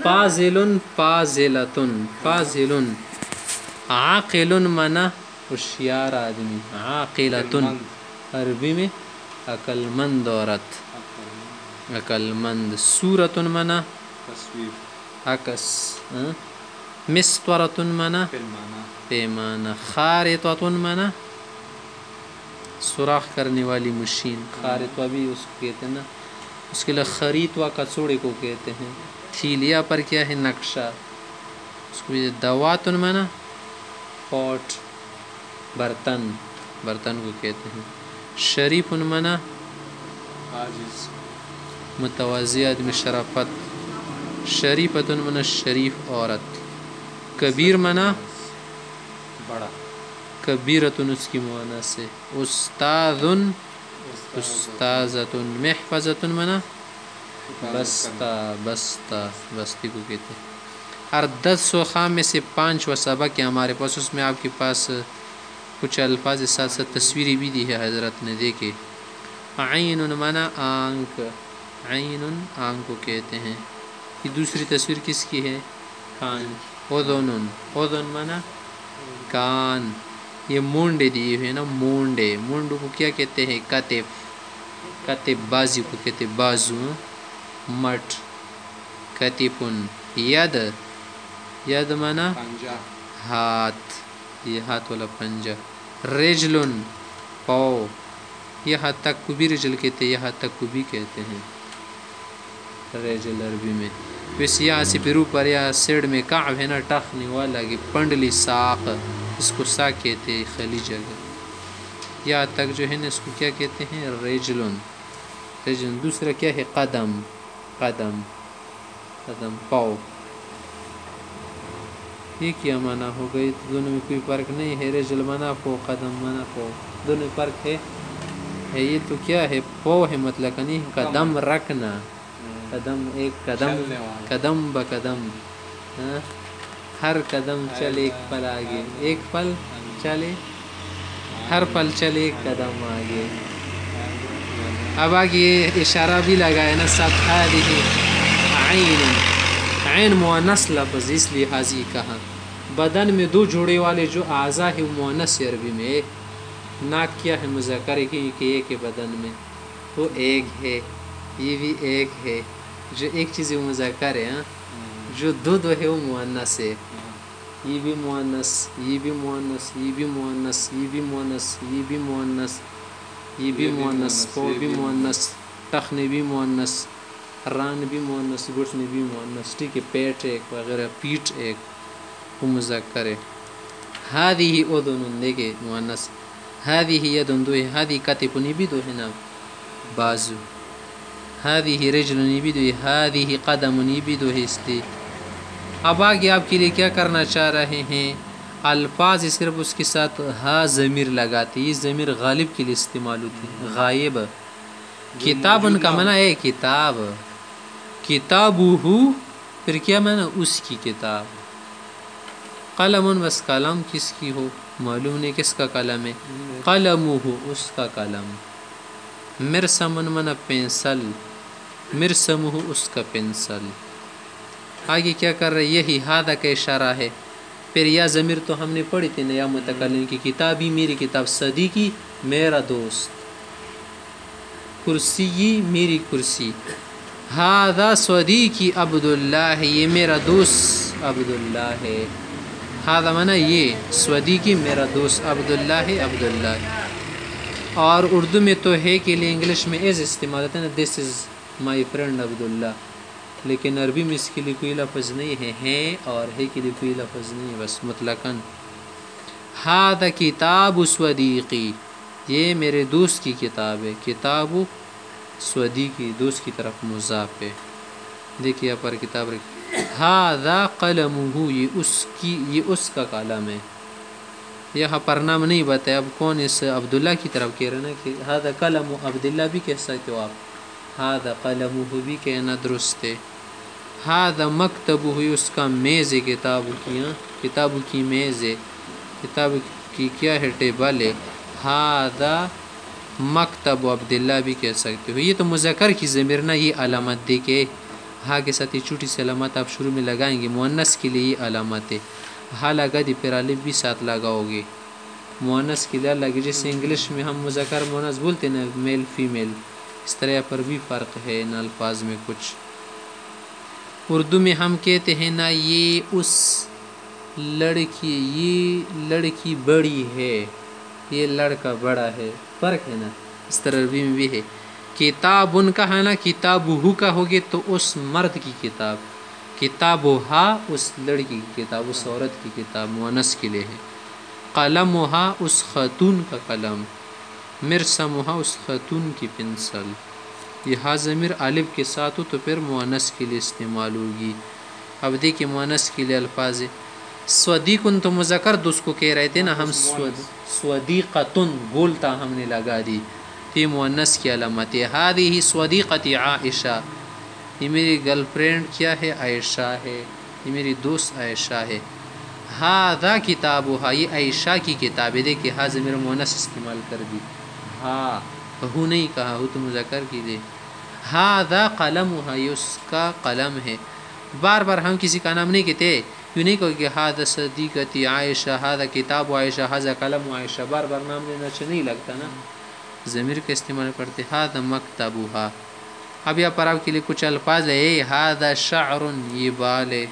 فاضل فاضلتن فاضل عاقل منا ہوشیار آدمی، عاقلتن عربی میں عقل مند عورت، عقل مند. سورتن منا عکس، مسطرتن منا پیمانہ، خارطتن منا سوراخ کرنے والی مشین، خارطہ بھی اس کو کہتے ہیں نا، اس کے لیے خریطہ کچوڑے کو کہتے ہیں. تھیلیا پر کیا ہے نقشہ، اس کو دواتن منا پوٹ، برتن، برتن کو کہتے ہیں. شریف منا متواضع آدمی، شرافت. شریفت منا شریف عورت. کبیر منا بڑا، کبیرتن اس کی مؤنث ہے. استاذن استاذتن. محفظتن منا بستہ، بستہ بستی کو کہتے ہیں. ہر 10 و خام میں سے 5 و سبق ہے ہمارے پاس، اس میں آپ کے پاس کچھ الفاظ ساتھ ساتھ تصویری بھی دی ہے حضرت نے، دیکھے. عین منا آنکھ، عین آنکھ کو کہتے ہیں. یہ دوسری تصویر کس کی ہے؟ کان. اذن، اذن منا کان. یہ مونڈے دیے ہوئے نا، مونڈے، مونڈو کو کیا کہتے ہیں؟ کتف، کتف بازی کو کہتے ہیں، بازو. مٹ، کتفن. ید، ید منا پنجہ، ہاتھ، یہ ہاتھ والا پنجہ. رجلن پاؤ، یہ ہاتھ تک کو بھی رجل کہتے ہیں، یہ ہاتھ تک کو بھی کہتے ہیں رجل عربی میں. ویسے یہاں سے پھر اوپر یا سیڈ میں کعب ہے نا، ٹخنے والا کی پنڈلی ساق، اس کو ساق کہتے ہیں خلی جگہ. یہاں تک جو ہے نا اس کو کیا کہتے ہیں؟ رجلن. رجلن. دوسرا کیا ہے؟ قدم، قدم، قدم پاؤ. یہ کیا معنی ہو گئی؟ دونوں میں کوئی فرق نہیں ہے. رجل منا پو، قدم منا پو، دونوں میں فرق ہے. یہ تو کیا ہے؟ پو ہے مطلق نہیں قدم رکھنا، قدم ایک قدم، قدم با قدم، ہر قدم چلے ایک پل آگے، ایک پل چلے ہر پل چلے ایک قدم آگے. اب آگے اشارہ بھی لگایا نا، سب ہذه عین. عین مؤنث لفظ اس لیے حاضی کہا. بدن میں 2 جوڑے والے جو اعضاء ہے مؤنث عربی میں. ناک کیا ہے؟ مذکر ہے کہ ایک ہے بدن میں، وہ ایک ہے. یہ بھی ایک ہے، جو ایک چیز وہ مذکر ہے، جو 2 ہے وہ مؤنث ہے. یہ بھی مؤنث، یہ بھی مؤنث، یہ بھی مؤنث، یہ بھی مؤنث، یہ بھی مؤنث، یہ بھی مؤنث، پو بھی مؤنث، ٹخنے بھی مؤنث، ران بھی مؤنث، گھٹنے بھی مؤنث. ٹھیک ہے. پیٹ ایک وغیرہ، پیٹ ایک، وہ مذکر ہے. ہذه اذن، دیکھے مؤنث. هذه ید 2 ہے. هذه کتف بھی 2 ہے نا، بازو. هذه رجل بھی 2 ہے. هذه قدم بھی 2 ہے. اس لیے اب آگے آپ کے لیے کیا کرنا چاہ رہے ہیں؟ الفاظ صرف اس کے ساتھ ہا ضمیر لگاتے. یہ ضمیر غالب کے لیے استعمال ہوتی ہے، غائب. کتاب ان کا منع ہے کتاب، کتابہ، پھر کیا منع؟ اس کی کتاب. قلم بس قلم کس کی ہو معلوم نہیں کس کا قلم ہے. قلمہ اس کا قلم. مرسم منع پینسل، مرسمہ اس کا پینسل. آگے کیا کر رہے؟ یہی ہادہ کا اشارہ ہے. پھر یا ضمیر تو ہم نے پڑھی تھی نا، یا متکلم کی. کتابی میری کتاب، صدیقی میرا دوست، کرسی میری کرسی. ہادہ صدیقی عبداللہ، یہ میرا دوست عبداللہ ہے. ہادہ مانا یہ، صدیقی میرا دوست، عبداللہ ہے عبداللہ. اور اردو میں تو ہے کے لیے انگلش میں از استعمال ہوتا ہے نا، دس از مائی فرینڈ عبداللہ. لیکن عربی میں اس کے لیے کوئی لفظ نہیں ہے اور ہے کے لیے کوئی لفظ نہیں ہے، بس مطلقاً. ہادہ کتاب صدیقی، یہ میرے دوست کی کتاب ہے. کتاب صدیقی، دوست کی طرف مضاف ہے. دیکھیے یہاں پر کتاب رکھی. ہادہ قلمہ، یہ اس کی، یہ اس کا قلم ہے. یہاں پر نام نہیں بتایا. اب کون اس عبداللہ کی طرف کہہ رہے نا کہ ہادہ قلم عبداللہ بھی کہہ سکتے ہو آپ، ہادہ قلمہ بھی کہنا درست ہے. ہادہ مکتبہ، اس کا میز ہے کتاب کی، کتاب کی میز ہے، کتاب کی کیا ہے؟ ٹیبل ہے. ہادہ مکتب عبداللہ بھی کہہ سکتے ہو. یہ تو مذکر کی ضمیر نا، یہ علامت دے کے ہا کے ساتھ یہ چھوٹی سی علامات آپ شروع میں لگائیں گے. مؤنث کے لیے یہ علامت ہے. ہا لگا دی پھر الف بھی ساتھ لگاؤ گے. مؤنث کے لیے لگے جیسے انگلش میں ہم مذکر مؤنث بولتے ہیں نا میل فیمیل, اس طرح یہاں پر بھی فرق ہے ان الفاظ میں کچھ. اردو میں ہم کہتے ہیں نا یہ اس لڑکی, یہ لڑکی بڑی ہے, یہ لڑکا بڑا ہے, فرق ہے نا. اس طرح عربی میں بھی ہے. کتاب ان کا ہے نا, کتاب ہو کا ہوگے تو اس مرد کی کتاب, کتاب ہا اس لڑکی کی کتاب, اس عورت کی کتاب مؤنث کے لیے ہے. قلم ہا اس خاتون کا قلم, مرسم ہا اس خاتون کی پنسل. یہ ہا ضمیر الف کے ساتھ ہو تو پھر مؤنث کے لیے استعمال ہوگی. اب دیکھیں مؤنث کے لیے الفاظ ہے. صدیقن تو مذکر دوست کو کہہ رہے تھے نا ہم, صدیقتن بولتا ہم نے لگا دی, یہ مؤنث کی علامت ہے. ہذه صدیقتی عائشہ, یہ میری گرل فرینڈ کیا ہے, عائشہ ہے, یہ میری دوست عائشہ ہے. ھذا کتابھا, یہ عائشہ کی کتاب ہے. دیکھیے ہا ضمیر مؤنث استعمال کر دی, ہا ہو نہیں کہا, ہو تو مذکر کی دے. ھذا قلمھا, یہ اس کا قلم ہے. بار بار ہم کسی کا نام نہیں کہتے, یوں نہیں کہو کہ ھذا صدیقتی عائشہ, ھذا کتاب عائشہ, ھذا قلم عائشہ, بار بار نام لینا اچھا نہیں لگتا نا, ضمیر کا استعمال کرتے. ھذا مکتبھا. اب یہاں پر آپ کے لیے کچھ الفاظ ہے. ھذا شعر, یہ بال ہے.